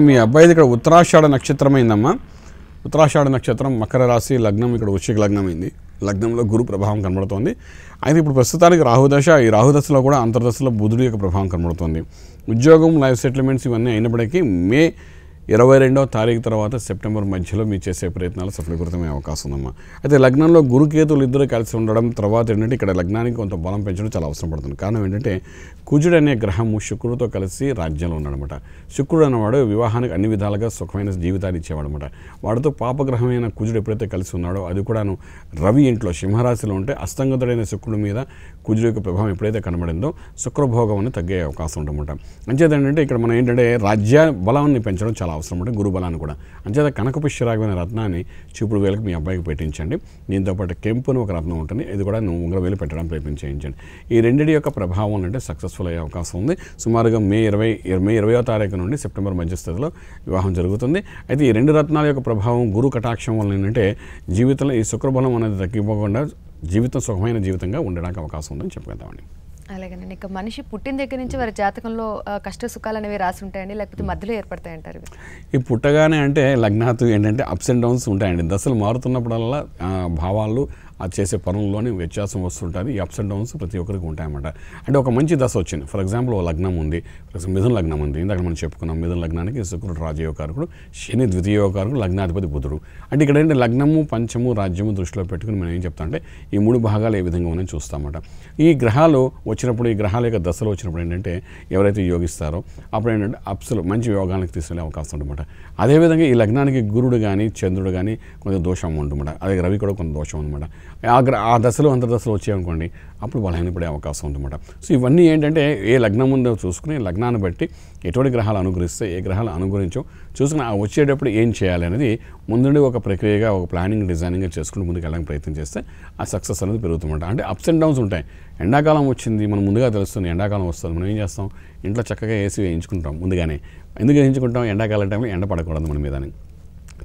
మీ అబ్బాయిది ఇక్కడ ఉత్తరాషాఢ నక్షత్రం అయిందమ్మా. ఉత్తరాషాఢ నక్షత్రం మకర రాశి, లగ్నం ఇక్కడ వృశ్చిక లగ్నం అయింది. లగ్నంలో గురు ప్రభావం కనబడుతోంది. అయితే ఇప్పుడు ప్రస్తుతానికి రాహుదశ, ఈ రాహుదశలో కూడా అంతర్దశలో బుధుడి యొక్క ప్రభావం కనబడుతోంది. ఉద్యోగం, లైఫ్ సెటిల్మెంట్స్ ఇవన్నీ అయినప్పటికీ మే 22వ తారీఖు తర్వాత సెప్టెంబర్ మధ్యలో మీరు చేసే ప్రయత్నాలు సఫలీకృతమయ్యే అవకాశం ఉందమ్మా. అయితే లగ్నంలో గురుకేతులు ఇద్దరు కలిసి ఉండడం తర్వాత ఏంటంటే ఇక్కడ లగ్నానికి కొంత బలం పెంచడం చాలా అవసరం పడుతుంది. కారణం ఏంటంటే కుజుడు అనే గ్రహము శుక్రుడితో కలిసి రాజ్యంలో ఉన్నాడనమాట. శుక్రుడు అనేవాడు వివాహానికి అన్ని విధాలుగా సుఖమైన జీవితాన్ని ఇచ్చేవాడు అనమాట. వాడితో పాపగ్రహమైన కుజుడు ఎప్పుడైతే కలిసి ఉన్నాడో అది కూడాను రవి ఇంట్లో సింహరాశిలో ఉంటే అస్తంగతుడైన శుక్రుడి మీద కుజుడు యొక్క ప్రభావం ఎప్పుడైతే కనబడిందో శుక్రభోగం అని తగ్గే అవకాశం ఉంటుందన్నమాట. అంచేత ఏంటంటే ఇక్కడ మనం ఏంటంటే రాజ్య బలాన్ని పెంచడం చాలా అవసరం ఉంటుంది, గురు బలాన్ని కూడా. అంచేత కనకపుష్యరాగమైన రత్నాన్ని చూపుడు వేలకు మీ అబ్బాయికి పెట్టించండి. దీంతోపాటు కెంపును ఒక రత్నం ఉంటుంది, ఇది కూడా ఉంగరం వేలు పెట్టడం ప్రయత్నం చేయించండి. ఈ రెండింటి యొక్క ప్రభావం అంటే సక్సెస్ఫుల్ అయ్యే అవకాశం ఉంది. సుమారుగా మే 20వ తారీఖు నుండి సెప్టెంబర్ మధ్యస్థితిలో వివాహం జరుగుతుంది. అయితే ఈ రెండు రత్నాల యొక్క ప్రభావం గురు కటాక్షం వల్ల ఏంటంటే జీవితంలో ఈ శుక్రబలం అనేది తగ్గిపోకుండా జీవితం సుఖమైన జీవితంగా ఉండడానికి అవకాశం ఉందని చెప్పగలుగుతామండి. అలాగేనండి. ఇక మనిషి పుట్టిన దగ్గర నుంచి వారి జాతకంలో కష్ట సుఖాలు అనేవి రాసి ఉంటాయండి, లేకపోతే మధ్యలో ఏర్పడతాయంటారు? ఈ పుట్టగానే అంటే లగ్నాతు ఏంటంటే అప్స్ అండ్ డౌన్స్ ఉంటాయండి. దశలు మారుతున్నప్పుడల్లా భావాలు అది చేసే పనుల్లోనే వ్యత్యాసం వస్తుంటుంది. ఈ అప్స్ అండ్ డౌన్స్ ప్రతి ఒక్కరికి ఉంటాయన్నమాట. అంటే ఒక మంచి దశ వచ్చింది, ఫర్ ఎగ్జాంపుల్ ఓ లగ్నం ఉంది, మిథున లగ్నం ఉంది. ఇందాక మనం చెప్పుకున్నాం మిథున లగ్నానికి శుక్రుడు రాజయోగకారకుడు, శని ద్వితీయోగకారకుడు, లగ్నాధిపతి బుధుడు. అంటే ఇక్కడ ఏంటంటే లగ్నము, పంచము, రాజ్యము దృష్టిలో పెట్టుకుని మనం ఏం చెప్తాం అంటే ఈ మూడు భాగాలు ఏ విధంగా ఉన్నాయని చూస్తామన్నమాట. ఈ గ్రహాలు వచ్చినప్పుడు, ఈ గ్రహాల యొక్క దశలు వచ్చినప్పుడు ఏంటంటే ఎవరైతే యోగిస్తారో అప్పుడు ఏంటంటే అప్సులు మంచి యోగానికి తీసుకెళ్లే అవకాశం ఉంటుందన్నమాట. అదేవిధంగా ఈ లగ్నానికి గురుడు కానీ చంద్రుడు కానీ కొంత దోషం ఉంటుందన్నమాట. అదే రవి కూడా కొంత దోషం ఉందన్నమాట. ఆ దశలు అంతర్దశలు వచ్చాయనుకోండి అప్పుడు బలహీనపడే అవకాశం ఉందన్నమాట. సో ఇవన్నీ ఏంటంటే ఏ లగ్నం ఉందో చూసుకుని లగ్నాన్ని బట్టి ఎటువంటి గ్రహాలు అనుగ్రహిస్తే ఏ గ్రహాలు అనుగ్రహించో చూసుకుని ఆ వచ్చేటప్పుడు ఏం చేయాలి అనేది ముందుండి ఒక ప్రక్రియగా ఒక ప్లానింగ్ డిజైనింగ్గా చేసుకుని ముందుకు వెళ్ళడానికి ప్రయత్నం చేస్తే ఆ సక్సెస్ అనేది పెరుగుతుందన్నమాట. అంటే అప్స్ అండ్ డౌన్స్ ఉంటాయి. ఎండాకాలం వచ్చింది, మనం ముందుగా తెలుస్తుంది ఎండాకాలం వస్తుంది, మనం ఏం చేస్తాం ఇంట్లో చక్కగా ఏసీ వేయించుకుంటాం ముందుగానే. ఎందుకు వేయించుకుంటాం? ఎండాకాలం టైంలో ఎండ పడకూడదు మన మీదని.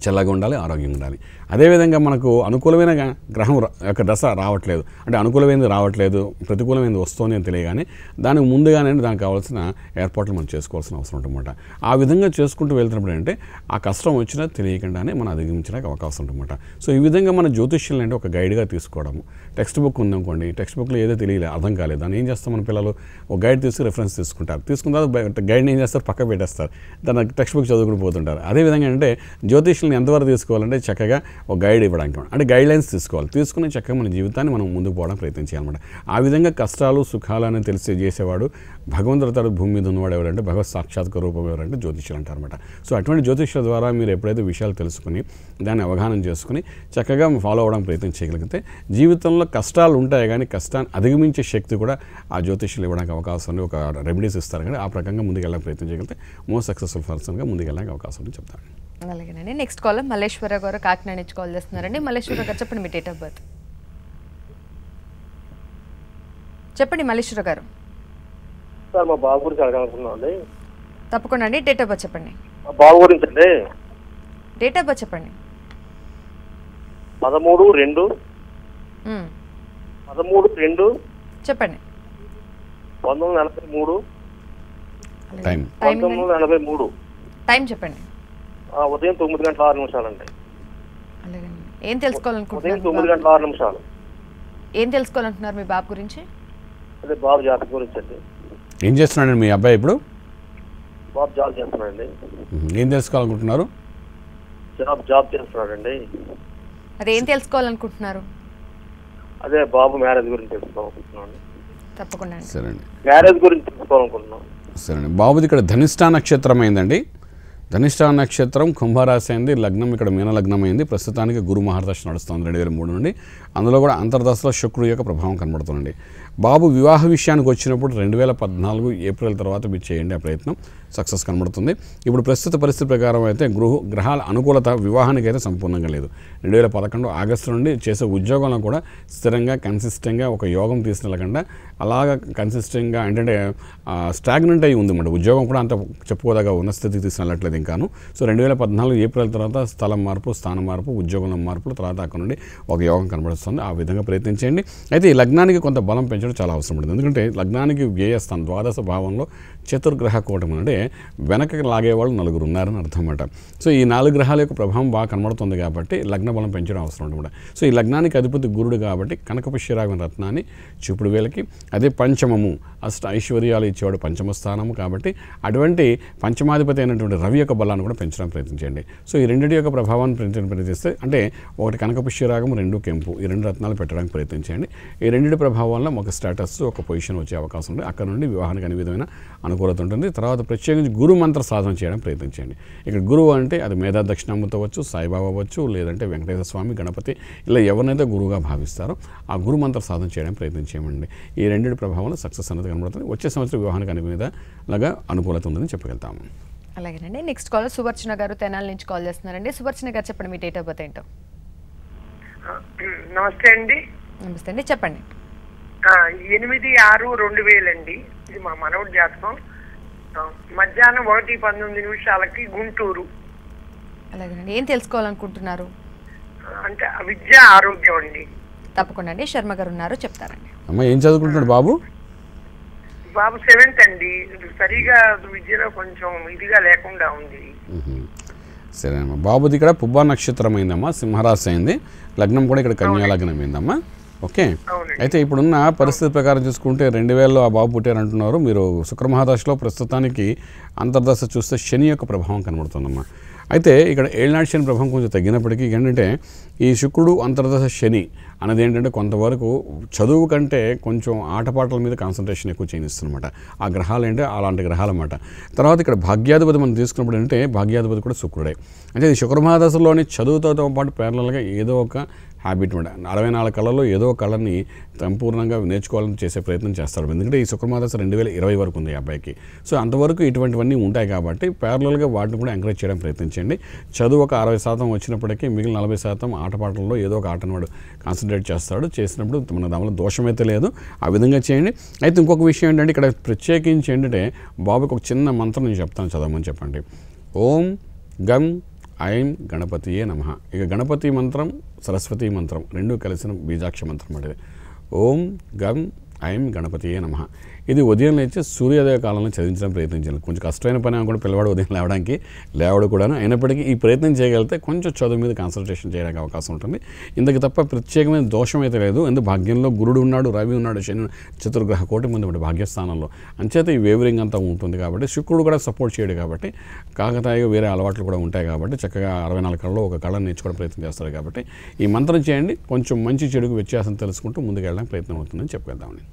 చల్లగా ఉండాలి, ఆరోగ్యంగా ఉండాలి. అదేవిధంగా మనకు అనుకూలమైన గ్రహం యొక్క దశ రావట్లేదు, అంటే అనుకూలమైనది రావట్లేదు, ప్రతికూలమైనది వస్తుంది అని తెలియగానే దానికి ముందుగానే దానికి కావాల్సిన ఏర్పాట్లు మనం చేసుకోవాల్సిన అవసరం ఉంటుందన్నమాట. ఆ విధంగా చేసుకుంటూ వెళ్తున్నప్పుడు అంటే ఆ కష్టం వచ్చినా తెలియకుండానే మనం అధిగమించడానికి అవకాశం ఉంటుందన్నమాట. సో ఈ విధంగా మన జ్యోతిష్యులు అంటే ఒక గైడ్గా తీసుకోవడము. టెక్స్ట్ బుక్ ఉందనుకోండి, టెక్స్ట్ బుక్లో ఏదో తెలియలేదు, అర్థం కాలేదు, దాన్ని ఏం చేస్తాం మన పిల్లలు, ఒక గైడ్ తీసుకుని రెఫరెన్స్ తీసుకుంటారు, తీసుకున్న తర్వాత గైడ్ని ఏం చేస్తారు, పక్క పెట్టేస్తారు, దాన్ని టెక్స్ట్ బుక్ చదువుకుని పోతుంటారు. అదేవిధంగా అంటే జ్యోతిష్యులను ఎంతవరకు తీసుకోవాలంటే చక్కగా ఒక గైడ్ ఇవ్వడానికి, అంటే గైడ్ లైన్స్ తీసుకోవాలి, తీసుకుని చక్కగా మన జీవితాన్ని మనం ముందుకు పోవడానికి ప్రయత్నం చేయాలన్నమాట. ఆ విధంగా కష్టాలు సుఖాలు అని తెలిసి చేసేవాడు భగవంతుడి తరపు భూమి మీద ఉన్నవాడు ఎవరంటే భగవత్ సాక్షాత్కార రూపం ఎవరంటే జ్యోతిష్యులు అంటారన్నమాట. సో అటువంటి జ్యోతిష్యుల ద్వారా మీరు ఎప్పుడైతే విషయాలు తెలుసుకుని దాన్ని అవగాహన చేసుకుని చక్కగా ఫాలో అవ్వడానికి ప్రయత్నం చేయగలిగితే జీవితంలో కష్టాలు ఉంటాయి, కానీ కష్టాన్ని అధిగమించే శక్తి కూడా ఆ జ్యోతిష్యులు ఇవ్వడానికి అవకాశం ఉంది. ఒక రెమెడీస్ ఇస్తారు, కానీ ఆ ప్రకారంగా ముందుకు వెళ్ళడానికి ప్రయత్నం చేయగలిగితే మోస్ట్ సక్సెస్ఫుల్ పర్సన్గా ముందుకు వెళ్ళడానికి అవకాశం ఉంది చెప్తాను. అలాగేనండి. నెక్స్ట్ కాల్ మల్లేశ్వర గారు కాకినాడ నుంచి కాల్ చేస్తున్నారండి. మల్లేశ్వర గారు చెప్పండి మీ డేట్ ఆఫ్ బర్త్. చెప్పండి మల్లేశ్వర గారు. సార్ మా బాబు గురించి అడగాలనుకున్నాం అండి. తప్పకుండా అండి. డేట్ ఆఫ్ బర్త్ చెప్పండి. మా బాబు గురించి అండి డేట్ ఆఫ్ బర్త్ చెప్పండి. 13/2 చెప్పండి. 1943 టైం 1943 టైం చెప్పండి. ఉదయం 9:06 అండి. అలాగండి. ఏం ఉదయం తెలుసుకోవాలనుకుంటున్నారు? 9:06. ఏం తెలుసుకోవాలనుకుంటున్నారు మీ బాబు గురించి? అదే బాబు జాతకం గురించి అండి. ఏం చేస్తున్నాడండి మీ అబ్బాయి ఇప్పుడు? బాబు జాబ్ చేస్తున్నాడండి. ఏం తెలుసుకోవాలనుకుంటున్నారు? జాబ్ చేస్తున్నాడండి. అదే ఏం తెలుసుకోవాలనుకుంటున్నారు? అదే బాబు మ్యారేజ్ గురించి తెలుసుకోవాలనుకుంటున్నాను. తప్పకుండా. సరే అండి, మ్యారేజ్ గురించి తెలుసుకోవాలనుకుంటున్నాను. సరే అండి. బాబుది ఇక్కడ ధనిష్ఠా నక్షత్రం అయిందండి. ధనిష్ఠా నక్షత్రం కుంభరాశి అయింది, లగ్నం ఇక్కడ మీన లగ్నం అయింది. ప్రస్తుతానికి గురు మహర్దశ నడుస్తుంది 2003 నుండి. అందులో కూడా అంతర్దశలో శుక్రుడు యొక్క ప్రభావం కనబడుతుంది. బాబు వివాహ విషయానికి వచ్చినప్పుడు 2014 ఏప్రిల్ తర్వాత మీరు చేయండి, ఆ ప్రయత్నం సక్సెస్ కనబడుతుంది. ఇప్పుడు ప్రస్తుత పరిస్థితి ప్రకారం అయితే గ్రహాల అనుకూలత వివాహానికి అయితే సంపూర్ణంగా లేదు. 2011 ఆగస్టు నుండి చేసే ఉద్యోగంలో కూడా స్థిరంగా కన్సిస్టెంట్గా ఒక యోగం తీసుకెళ్ళకుండా అలాగా కన్సిస్టెంట్గా ఏంటంటే స్టాగ్నెంట్ అయ్యి ఉంది అన్నమాట. ఉద్యోగం కూడా అంత చెప్పుకోదగా ఉన్న స్థితికి తీసుకెళ్ళట్లేదు ఇంకాను. సో 2014 ఏప్రిల్ తర్వాత స్థలం మార్పు, స్థానం మార్పు, ఉద్యోగంలో మార్పులు, తర్వాత అక్కడ నుండి ఒక యోగం కనబడుతుంది. ఆ విధంగా ప్రయత్నించండి. అయితే ఈ లగ్నానికి కొంత బలం పెంచడం చాలా అవసరం పడుతుంది. ఎందుకంటే లగ్నానికి వ్యయస్థానం ద్వాదశ భావంలో చతుర్గ్రహ కూటమి, అంటే వెనక లాగేవాళ్ళు 4 ఉన్నారని అర్థం అన్నమాట. సో ఈ 4 గ్రహాల యొక్క ప్రభావం బాగా కనబడుతుంది కాబట్టి లగ్న బలం పెంచడం అవసరం ఉంటుంది. సో ఈ లగ్నానికి అధిపతి గురుడు కాబట్టి కనకపుష్యరాగం రత్నాన్ని చూపుడు వేలకి, అదే పంచమము ఐశ్వర్యాలు ఇచ్చేవాడు పంచమ స్థానము కాబట్టి అటువంటి పంచమాధిపతి అయినటువంటి రవి యొక్క బలాన్ని కూడా పెంచడానికి ప్రయత్నించండి. సో ఈ రెండింటి యొక్క ప్రభావాన్ని పెంచడానికి ప్రయత్నిస్తే అంటే ఒకటి కనకపుష్యరాగం, 2 కెంపు, ఈ 2 రత్నాలు పెట్టడానికి ప్రయత్నించండి. ఈ రెండింటి ప్రభావం వల్ల ఒక స్టేటస్, ఒక పొజిషన్ వచ్చే అవకాశం ఉంది. అక్కడ నుండి వివాహానికి అనే విధమైన అనుకూలత ఉంటుంది. తర్వాత ప్రత్యేకించి గురు మంత్ర సాధన చేయడం ప్రయత్నించండి. ఇక్కడ గురువు అంటే అది మేధా దక్షిణామూర్తి అవ్వచ్చు, సాయిబాబా అవ్వచ్చు, లేదంటే వెంకటేశ్వర స్వామి, గణపతి, ఇలా ఎవరినైతే గురువుగా భావిస్తారో ఆ గురు మంత్ర సాధన చేయడం ప్రయత్నించేయండి. ఈ రెండింటి ప్రభావంలో సక్సెస్ అనేది కనబడుతుంది. వచ్చే సంవత్సరం వివాహానికి అనే విధంగా అనుకూలత ఉందని చెప్పగలుగుతాము. అలాగేనండి. నెక్స్ట్ కాల్ సువర్చన గారు తెనాలి నుంచి కాల్ చేస్తున్నారండి. సువర్చన గారు చెప్పండి మీ డేట్ ఆఫ్ బర్త్ ఏంటో. నమస్తే అండి. నమస్తే అండి, చెప్పండి. 8/6/2000 అండి. ఇది మా మనవుడి జాతకం. మధ్యాహ్నం 1:19 గుంటూరు. అలాగేనండి. ఏం తెలుసుకోవాలనుకుంటున్నారు? అంటే విద్య, ఆరోగ్యం అండి. తప్పకుండా అండి. శర్మ గారు ఉన్నారు, చెప్తారండి. అమ్మ ఏం చదువుకుంటున్నాడు బాబు? బాబు 7th అండి. సరిగా విద్యలో కొంచెం ఇదిగా లేకుండా ఉంది. సరే అమ్మా. బాబుది ఇక్కడ పుబ్బా నక్షత్రం అయిందమ్మా, సింహరాశి అయింది. లగ్నం కూడా ఇక్కడ కన్యా లగ్నం అయిందమ్మా. ఓకే. అయితే ఇప్పుడున్న పరిస్థితి ప్రకారం చూసుకుంటే 2000లో ఆ బాబు పుట్టారంటున్నారు. మీరు శుక్రమహాదశలో ప్రస్తుతానికి అంతర్దశ చూస్తే శని యొక్క ప్రభావం కనబడుతుందమ్మా. అయితే ఇక్కడ ఏళ్ళనాటి శని ప్రభావం కొంచెం తగ్గినప్పటికీ ఏంటంటే ఈ శుక్రుడు అంతర్దశ శని అనేది ఏంటంటే కొంతవరకు చదువు కంటే కొంచెం ఆటపాటల మీద కాన్సన్ట్రేషన్ ఎక్కువ చేయిస్తుందన్నమాట. ఆ గ్రహాలు అంటే అలాంటి గ్రహాలు అన్నమాట. తర్వాత ఇక్కడ భాగ్యాధిపతి మనం తీసుకున్నప్పుడు అంటే భాగ్యాధిపతి కూడా శుక్రుడే. అంటే ఈ శుక్రమహాదశలోని చదువుతో పాటు ప్యారలల్గా ఏదో ఒక హ్యాబిట్ అనమాట. 64 కళల్లో ఏదో ఒక కళని సంపూర్ణంగా నేర్చుకోవాలని చేసే ప్రయత్నం చేస్తాడు. ఎందుకంటే ఈ శుక్రమహాదశ 2020 వరకు ఉంది ఈ అబ్బాయికి. సో అంతవరకు ఇటువంటివన్నీ ఉంటాయి కాబట్టి ప్యారలల్గా వాటిని కూడా ఎంకరేజ్ చేయడం ప్రయత్నించండి. చదువు ఒక 60% వచ్చినప్పటికీ మిగిలిన 40% ఆటపాటల్లో ఏదో ఒక ఆటను వాడు కాన్సన్ట్రేట్ చేస్తాడు. చేసినప్పుడు మన దానిలో దోషమైతే లేదు. ఆ విధంగా చేయండి. అయితే ఇంకొక విషయం ఏంటంటే ఇక్కడ ప్రత్యేకించి ఏంటంటే బాబుకి ఒక చిన్న మంత్రం నేను చెప్తాను, చదవమని చెప్పండి. ఓం గం ఐం గణపతియే నమః. ఇక గణపతి మంత్రం సరస్వతి మంత్రం రెండు కలిసిన బీజాక్ష మంత్రం అంటే ఓం గం ఐం గణపతియే నమః. ఇది ఉదయం లేచి సూర్యోదయ కాలంలో చదివించడం ప్రయత్నించాలి. కొంచెం కష్టమైన పని అనుకుంటే పిల్లవాడు ఉదయం లేవడం కూడా అయినప్పటికీ ఈ ప్రయత్నం చేయగలిగితే కొంచెం చదువు మీద కాన్సన్ట్రేషన్ చేయడానికి అవకాశం ఉంటుంది. ఇందుకు తప్ప ప్రత్యేకమైన దోషం అయితే లేదు. ఎందుకు భాగ్యంలో గురుడు ఉన్నాడు, రవి ఉన్నాడు, శని చతుర్గ్రహ కోటి ముందు ఉంటే భాగ్యస్థానంలో అంచేత ఈ వేవరింగ్ అంతా ఉంటుంది కాబట్టి శుక్రుడు కూడా సపోర్ట్ చేయడు కాబట్టి కాకతాయిగా వేరే అలవాట్లు కూడా ఉంటాయి కాబట్టి చక్కగా 64 కళలో ఒక కళను నేర్చుకోవడం ప్రయత్నం చేస్తారు కాబట్టి ఈ మంత్రం చేయండి. కొంచెం మంచి చెడుకు వ్యత్యాసం తెలుసుకుంటూ ముందుకు వెళ్ళడానికి ప్రయత్నం అవుతుందని చెప్పుకుందామని.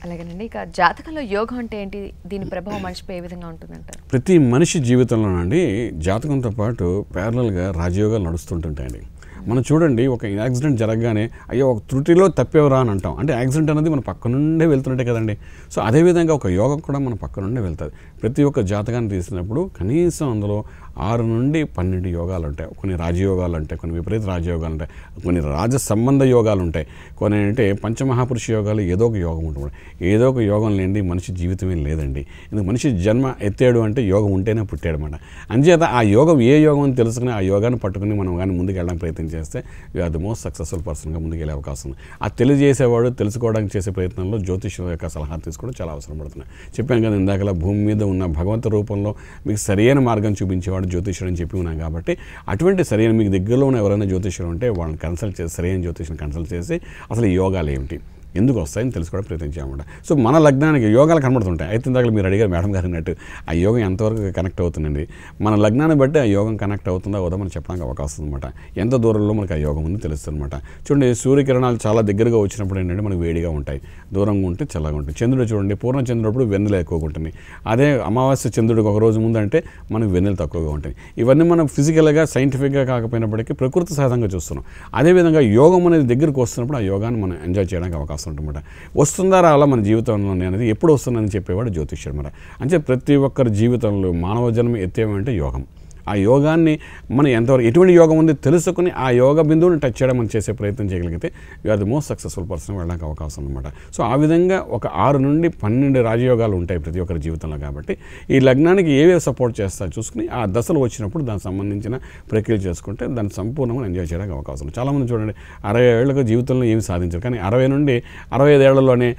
అలాగేనండి. ఇక జాతకంలో యోగం అంటే ఏంటి, దీని ప్రభావం మనిషిపై ఏ విధంగా ఉంటుందంటారు? ప్రతి మనిషి జీవితంలోనండి జాతకంతో పాటు ప్యారలల్గా రాజయోగాలు నడుస్తుంటుంటాయండి. మనం చూడండి, ఒక యాక్సిడెంట్ జరగగానే అయ్యో ఒక త్రుటిలో తప్పేవరా అని అంటాం. అంటే యాక్సిడెంట్ అనేది మన పక్క నుండే వెళ్తుంటే కదండి. సో అదేవిధంగా ఒక యోగం కూడా మన పక్క నుండే వెళ్తుంది. ప్రతి ఒక్క జాతకాన్ని తీసినప్పుడు కనీసం అందులో 6 నుండి 12 యోగాలు ఉంటాయి. కొన్ని రాజయోగాలు ఉంటాయి, కొన్ని విపరీత రాజయోగాలు ఉంటాయి, కొన్ని రాజ సంబంధ యోగాలు ఉంటాయి, కొన్ని అంటే పంచమహాపురుష యోగాలు. ఏదో ఒక యోగం ఉంటుంది. ఏదో ఒక యోగం లేనిది మనిషి జీవితమే లేదండి. ఎందుకు మనిషి జన్మ ఎత్తాడు అంటే యోగం ఉంటేనే పుట్టాడు అన్నమాట. అంచేత ఆ యోగం ఏ యోగం అని తెలుసుకుని ఆ యోగాన్ని పట్టుకుని మనం కానీ ముందుకు వెళ్ళడానికి ప్రయత్నం చేస్తే యూఆర్ ది మోస్ట్ సక్సెస్ఫుల్ పర్సన్గా ముందుకు వెళ్ళే అవకాశం ఉంది. ఆ తెలియజేసేవాడు తెలుసుకోవడానికి చేసే ప్రయత్నంలో జ్యోతిష్యం యొక్క సలహా తీసుకోవడం చాలా అవసరం పడుతుంది. చెప్పాను కదా ఇందాకలా భూమి మీద ఉన్న భగవంతు రూపంలో మీకు సరైన మార్గం చూపించేవాడు జ్యోతిష్యుడు అని చెప్పి ఉన్నాం కాబట్టి అటువంటి సరైన మీకు దగ్గరలో ఉన్న ఎవరైనా జ్యోతిష్యుడు ఉంటే వాళ్ళని కన్సల్ట్ చేసి సరైన జ్యోతిష్యుని కన్సల్ట్ చేసి అసలు ఈ యోగాలు ఏమిటి, ఎందుకు వస్తాయని తెలుసుకోవడం ప్రయత్నించామన్నమాట. సో మన లగ్నానికి యోగాలు కనబడుతుంటాయి. అయితే ఇందాక మీరు అడిగారు మేడం గారు అన్నట్టు ఆ యోగం ఎంతవరకు కనెక్ట్ అవుతుందండి. మన లగ్నాన్ని బట్టి ఆ యోగం కనెక్ట్ అవుతుందా అవుదా మనం చెప్పడానికి అవకాశం ఉందన్నమాట. ఎంత దూరంలో మనకు ఆ యోగం ఉంది తెలుస్తుంది అనమాట. చూడండి, సూర్యకిరణాలు చాలా దగ్గరగా వచ్చినప్పుడు ఏంటంటే మనకు వేడిగా ఉంటాయి, దూరంగా ఉంటే చల్లగా ఉంటాయి. చంద్రుడు చూడండి, పూర్ణ చంద్రుడు వెన్నెల ఎక్కువగా ఉంటుంది. అదే అమావాస్య చంద్రుడికి ఒక రోజు ముందు అంటే మనకు వెన్నెలు తక్కువగా ఉంటాయి. ఇవన్నీ మనం ఫిజికల్గా సైంటిఫిక్గా కాకపోయినప్పటికీ ప్రకృతి సహజంగా చూస్తున్నాం. అదేవిధంగా యోగం అనేది దగ్గరికి వస్తున్నప్పుడు ఆ యోగాన్ని మనం ఎంజాయ్ చేయడానికి అవకాశం ఉంటుందన్నమాట. వస్తుందా రాలా మన జీవితంలో అనేది ఎప్పుడు వస్తుందని చెప్పేవాడు జ్యోతిష్యుడు అన్నమాట. అంటే ప్రతి ఒక్కరి జీవితంలో మానవ జన్మ ఎత్తేమంటే యోగం. ఆ యోగాన్ని మనం ఎంతవరకు ఎటువంటి యోగం ఉంది తెలుసుకుని ఆ యోగ బిందువుని టచ్ చేయడం మనం చేసే ప్రయత్నం చేయగలిగితే you are the most successful person వెళ్ళడానికి అవకాశం అనమాట. సో ఆ విధంగా ఒక 6 నుండి 12 రాజయోగాలు ఉంటాయి ప్రతి ఒక్కరి జీవితంలో. కాబట్టి ఈ లగ్నానికి ఏవే సపోర్ట్ చేస్తారో చూసుకుని ఆ దశలు వచ్చినప్పుడు దానికి సంబంధించిన ప్రక్రియ చేసుకుంటే దాన్ని సంపూర్ణంగా ఎంజాయ్ చేయడానికి అవకాశం ఉంది. చాలామంది చూడండి 60 ఏళ్ళకు జీవితంలో ఏమి సాధించారు, కానీ 60 నుండి 65 ఏళ్లలోనే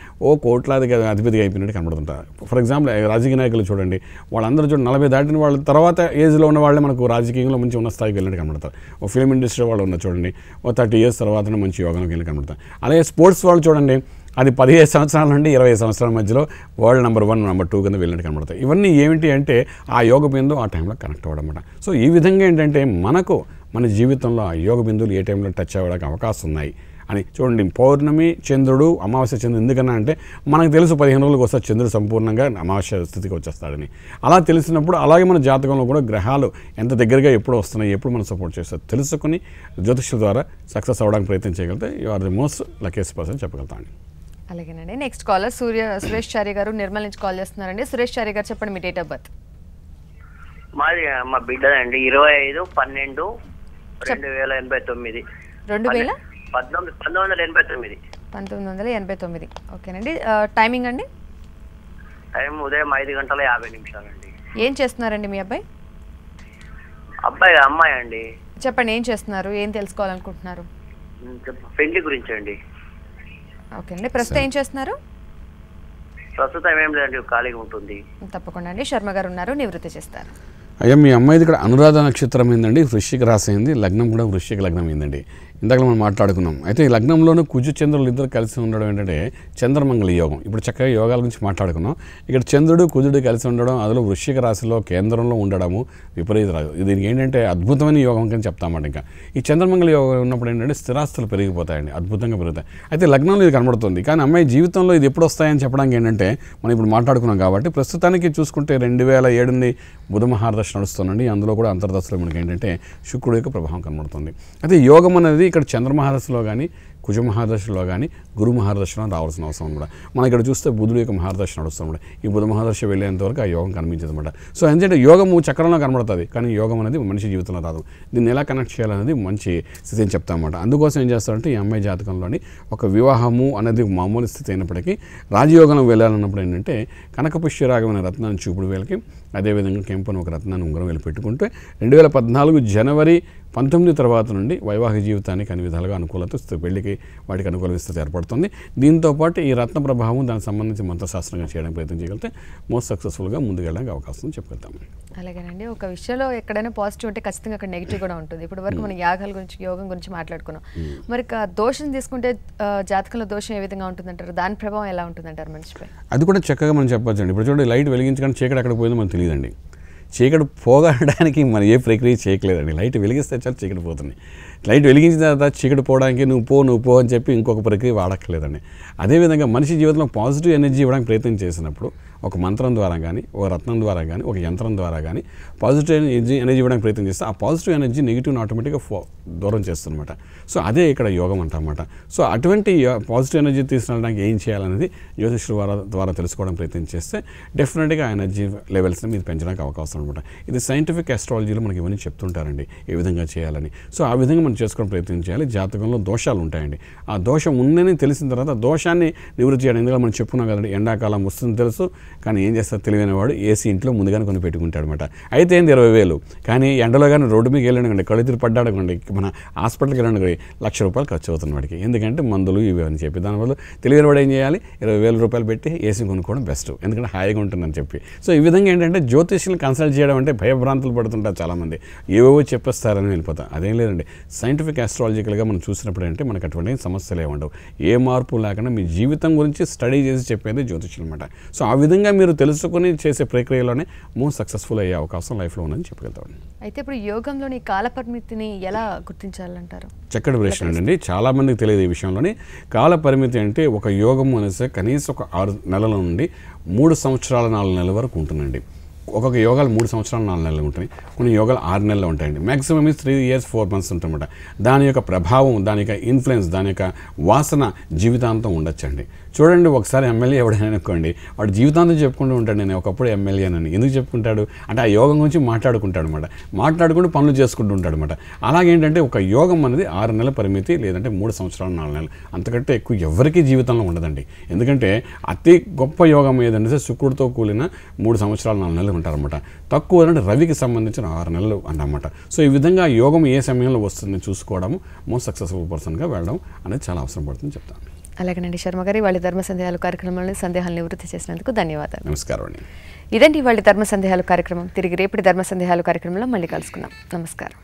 కోట్లాది అధిపతిగా అయిపోయినట్టు కనబడుతుంటారు. ఫర్ ఎగ్జాంపుల్ రాజకీయ నాయకులు చూడండి, వాళ్ళందరూ చూడండి 40 దాటిన వాళ్ళ తర్వాత ఏజ్లో ఉన్న వాళ్ళే మనకు రాజకీయంలో మంచి ఉన్న స్థాయికి వెళ్ళినట్టు కనబడతారు. ఓ ఫిల్మ్ ఇండస్ట్రీ వాళ్ళు ఉన్నారు చూడండి, ఓ 30 years తర్వాత మంచి యోగంలోకి వెళ్ళి కనబడతారు. అలాగే స్పోర్ట్స్ వాళ్ళు చూడండి, అది 15 సంవత్సరాల నుండి 20 సంవత్సరాల మధ్యలో వరల్డ్ నెంబర్ 1, నెంబర్ 2 కింద వెళ్ళినట్టు కనబడతాయి. ఇవన్నీ ఏమిటి అంటే ఆ యోగ బిందువు ఆ టైంలో కనెక్ట్ అవ్వడం అన్నమాట. సో ఈ విధంగా ఏంటంటే మనకు మన జీవితంలో ఆ యోగ బిందువులు ఏ టైంలో టచ్ అవ్వడానికి అవకాశం ఉన్నాయి అని చూడండి. పౌర్ణమి చంద్రుడు, అమావాస్య చంద్రుడు ఎందుకన్నా అంటే మనకు తెలుసు 15 రోజులకు వస్తే చంద్రుడు సంపూర్ణంగా అమావాస్య స్థితికి వచ్చేస్తాడని. అలా తెలిసినప్పుడు అలాగే మన జాతకంలో కూడా గ్రహాలు ఎంత దగ్గరగా ఎప్పుడు వస్తున్నాయి, ఎప్పుడు మనం సపోర్ట్ చేస్తారు తెలుసుకుని జ్యోతిష్యుల ద్వారా సక్సెస్ అవ్వడానికి ప్రయత్నం చేయగలిగితే you are the most luckiest person చెప్పగలుగుతాను. అలాగేనండి. నెక్స్ట్ కాలర్ సురేష్ చారి గారు నిర్మల్ నుంచి కాల్ చేస్తున్నారండి. సురేష్ చారి గారు చెప్పండి మీ డేట్ ఆఫ్ బర్త్. మాది మా బిడ్డదండి 25/12/2089. 1989. 1989. ఓకేనండి. టైమింగ్ అండి? టైం ఉదయం 5:50 అండి. ఏం చేస్తున్నారండి మీ అబ్బాయి? అమ్మాయి అండి. చెప్పండి, ఏం చేస్తున్నారు, ఏం తెలుసుకోవాలనుకుంటున్నారు? పెళ్లి గురించి అండి. ఓకే అండి. ప్రస్తుతం ఏం చేస్తున్నారు? ప్రస్తుతం ఏం లేదండి, ఖాళీగా ఉంటుంది. తప్పకుండా అండి. శర్మ గారు ఉన్నారు, నివృత్తి చేస్తారు. అయ్యా, మీ అమ్మాయిది ఇక్కడ అనురాధ నక్షత్రం అయిందండి, వృశ్చిక రాశి అయింది, లగ్నం కూడా వృశ్చిక లగ్నం అయిందండి. ఇందాక మనం మాట్లాడుకున్నాం. అయితే ఈ లగ్నంలోనూ కుజు చంద్రులు ఇద్దరు కలిసి ఉండడం ఏంటంటే చంద్రమంగళ యోగం. ఇప్పుడు చక్కగా యోగాల గురించి మాట్లాడుకున్నాం. ఇక్కడ చంద్రుడు కుజుడు కలిసి ఉండడం, అందులో వృశ్చిక రాశిలో కేంద్రంలో ఉండడము విపరీత రాజు. దీనికి ఏంటంటే అద్భుతమైన యోగం అని చెప్తామంట. ఇంకా ఈ చంద్రమంగళ యోగం ఉన్నప్పుడు ఏంటంటే స్థిరాస్తులు పెరిగిపోతాయండి, అద్భుతంగా పెరుగుతాయి. అయితే లగ్నంలో ఇది కనబడుతుంది, కానీ అమ్మాయి జీవితంలో ఇది ఎప్పుడు వస్తాయని చెప్పడానికి ఏంటంటే మనం ఇప్పుడు మాట్లాడుకున్నాం కాబట్టి ప్రస్తుతానికి చూసుకుంటే 2007 బుధ మహాదశ నడుస్తుందండి. అందులో కూడా అంతర్దశలో మనకి ఏంటంటే శుక్రుడు యొక్క ప్రభావం కనబడుతుంది. అయితే యోగం అనేది ఇక్కడ చంద్రమహాదశలో కానీ కుజ మహాదశలో కానీ గురు మహాదశలో రావాల్సిన అవసరం అనమాట. మనం ఇక్కడ చూస్తే బుధుడు యొక్క మహాదశ నడుస్తాం అనమాట. ఈ బుధ మహాదశ వెళ్ళేంత వరకు ఆ యోగం కనిపించదు అనమాట. సో ఎందుకంటే యోగము చక్రంలో కనబడుతుంది, కానీ యోగం అనేది మనిషి జీవితంలో రాదు. దీన్ని ఎలా కనెక్ట్ చేయాలనేది మంచి స్థితి అని చెప్తామన్నమాట. అందుకోసం ఏం చేస్తారంటే ఈ అమ్మాయి జాతకంలోని ఒక వివాహము అనేది మామూలు స్థితి అయినప్పటికీ రాజయోగంలో వెళ్ళాలన్నప్పుడు ఏంటంటే కనకపుష్యరాగమైన రత్నాన్ని చూపుడు వేలకి, అదేవిధంగా కెంపును ఒక రత్నాన్ని ఉంగరం వేలు పెట్టుకుంటే 2014 జనవరి 19 తర్వాత నుండి వైవాహిక జీవితానికి అన్ని విధాలుగా అనుకూలత, పెళ్లికి వాటికి అనుకూల స్థితి ఏర్పడుతుంది. దీంతోపాటు ఈ రత్న ప్రభావం దానికి సంబంధించి మంత్రశాస్త్రంగా చేయడానికి ప్రయత్నం చేయగలిగితే మోస్ట్ సక్సెస్ఫుల్గా ముందుకు వెళ్ళడానికి అవకాశం చెప్పుకెళ్తాము. అలాగేనండి. ఒక విషయంలో ఎక్కడైనా పాజిటివ్ ఉంటే ఖచ్చితంగా అక్కడ నెగిటివ్ కూడా ఉంటుంది. ఇప్పుడు వరకు మనం యాగాల గురించి, యోగం గురించి మాట్లాడుకున్నాం. మరి దోషం తీసుకుంటే జాతకంలో దోషం ఏ విధంగా ఉంటుందంటారు? దాని ప్రభావం ఎలా ఉంటుందంటారు మనిషిపై? అది కూడా చక్కగా మనం చెప్పొచ్చండి. ఇప్పుడు చూడండి, లైట్ వెలిగించడానికి చీకటి ఎక్కడ పోయిందో మనకు తెలియదండి. చీకటి పోగడానికి మనం ఏ ప్రక్రియ చేయట్లేదండి. లైట్ వెలిగిస్తే చాలు చీకటి పోతుంది. లైట్ వెలిగించిన తర్వాత చీకటి పోవడానికి నువ్వు పో అని చెప్పి ఇంకొక ప్రక్రియ వాడక్కర్లేదండి. అదేవిధంగా మనిషి జీవితంలో పాజిటివ్ ఎనర్జీ ఇవ్వడానికి ప్రయత్నం చేసినప్పుడు ఒక మంత్రం ద్వారా కానీ, ఒక రత్నం ద్వారా కానీ, ఒక యంత్రం ద్వారా కానీ పాజిటివ్ ఎనర్జీ ఇవ్వడానికి ప్రయత్నం చేస్తే ఆ పాజిటివ్ ఎనర్జీ నెగిటివ్ని ఆటోమేటిక్గా దూరం చేస్తుందన్నమాట. సో అదే ఇక్కడ యోగం అంటారన్నమాట. సో అటువంటి పాజిటివ్ ఎనర్జీ తీసుకురావడానికి ఏం చేయాలనేది జ్యోతిష్యుల ద్వారా తెలుసుకోవడానికి ప్రయత్నం చేస్తే డెఫినెట్గా ఆ ఎనర్జీ లెవెల్స్ని మీరు పెంచడానికి అవకాశం అనమాట. ఇది సైంటిఫిక్ ఆస్ట్రాలజీలో మనకి ఇవన్నీ చెప్తుంటారండి ఏ విధంగా చేయాలని. సో ఆ విధంగా మనం చేసుకోవడం ప్రయత్నం చేయాలి. జాతకంలో దోషాలు ఉంటాయండి. ఆ దోషం ఉందని తెలిసిన తర్వాత దోషాన్ని నివృత్తి చేయడం. ఎందుకంటే మనం చెప్పుకున్నాం కదండి, ఎండాకాలం వస్తుంది తెలుసు, కానీ ఏం చేస్తారు తెలివైన వాడు ఏసీ ఇంట్లో ముందుగానే కొని పెట్టుకుంటాడు అనమాట. అయితే ఏంది 20,000, కానీ ఎండలో కానీ రోడ్డు మీద వెళ్ళండి, కళ్ళు తిరిగి పడ్డాడుకోండి, మన హాస్పిటల్కి వెళ్ళండి, ₹1,00,000 ఖర్చు అవుతుంది వాడికి. ఎందుకంటే మందులు ఇవి అని చెప్పి దానివల్ల తెలివైన వాడు ఏం చేయాలి, ₹20,000 పెట్టి ఏసీ కొనుక్కోవడం బెస్ట్, ఎందుకంటే హాయిగా ఉంటుందని చెప్పి. సో ఈ విధంగా ఏంటంటే జ్యోతిష్యులు కన్సల్ట్ చేయడం అంటే భయభ్రాంతులు పడుతుంటారు చాలామంది, ఏవేవో చెప్పేస్తారని వెళ్ళిపోతాం. అదేం లేదండి, సైంటిఫిక్ ఆస్ట్రాలజికల్గా మనం చూసినప్పుడు అంటే మనకు అటువంటి సమస్యలు ఏముండవు. ఏ మార్పు లేకుండా మీ జీవితం గురించి స్టడీ చేసి చెప్పేది జ్యోతిష్యులు అనమాట. సో ఆ విధంగా మీరు తెలుసుకుని చేసే ప్రక్రియలోనే మోస్ట్ సక్సెస్ఫుల్ అయ్యే అవకాశం లైఫ్లో ఉందని చెప్పగలుగుతాం. అయితే ఇప్పుడు యోగంలోని కాల పరిమితిని ఎలా గుర్తించాలంటారు? చక్కటి ప్రశ్న అండి. చాలామందికి తెలియదు ఈ విషయంలోని. కాల పరిమితి అంటే ఒక యోగం అనేసి కనీసం ఒక 6 నెలల నుండి 3 సంవత్సరాల 4 నెలల వరకు ఉంటుందండి. ఒక్కొక్క యోగాలు 3 సంవత్సరాలు 4 నెలలు ఉంటాయి, కొన్ని యోగాలు 6 నెలలు ఉంటాయండి. మ్యాక్సిమం 3 years 4 months ఉంటుందన్నమాట. దాని యొక్క ప్రభావం, దాని యొక్క ఇన్ఫ్లుయెన్స్, దాని యొక్క వాసన జీవితాంతం ఉండొచ్చండి. చూడండి, ఒకసారి ఎమ్మెల్యే ఎవడైనా అనుకోండి, వాడు జీవితాంతం చెప్పుకుంటూ ఉంటాడు నేను ఒకప్పుడు ఎమ్మెల్యేనని. ఎందుకు చెప్పుకుంటాడు అంటే ఆ యోగం గురించి మాట్లాడుకుంటాడు అనమాట. మాట్లాడుకుంటూ పనులు చేసుకుంటూ ఉంటాడు అనమాట. అలాగేంటంటే ఒక యోగం అనేది 6 నెలల పరిమితి, లేదంటే 3 సంవత్సరాలు 4 నెలలు, అంతకంటే ఎక్కువ ఎవరికీ జీవితంలో ఉండదండి. ఎందుకంటే అతి గొప్ప యోగం ఏదంటే శుక్రుడితో కూలిన 3 సంవత్సరాలు 4 నెలలు ఉంటారన్నమాట. తక్కువ అంటే రవికి సంబంధించిన 6 నెలలు అన్నమాట. సో ఈ విధంగా యోగం ఏ సమయంలో వస్తుందని చూసుకోవడం, మోస్ట్ సక్సెస్ఫుల్ పర్సన్గా వెళ్ళడం అనేది చాలా అవసరం పడుతుంది చెప్తాను. అలాగేనండి శర్మ గారి, వాళ్ళ ధర్మ సందేహాలు కార్యక్రమంలో సందేహాలు నివృత్తి చేసినందుకు ధన్యవాదాలు. నమస్కారం అండి. ఇదండి వాళ్ళ ధర్మ సందేహాలు కార్యక్రమం. తిరిగి రేపటి ధర్మ సందేహాలు కార్యక్రమంలో మళ్ళీ కలుసుకుందాం. నమస్కారం.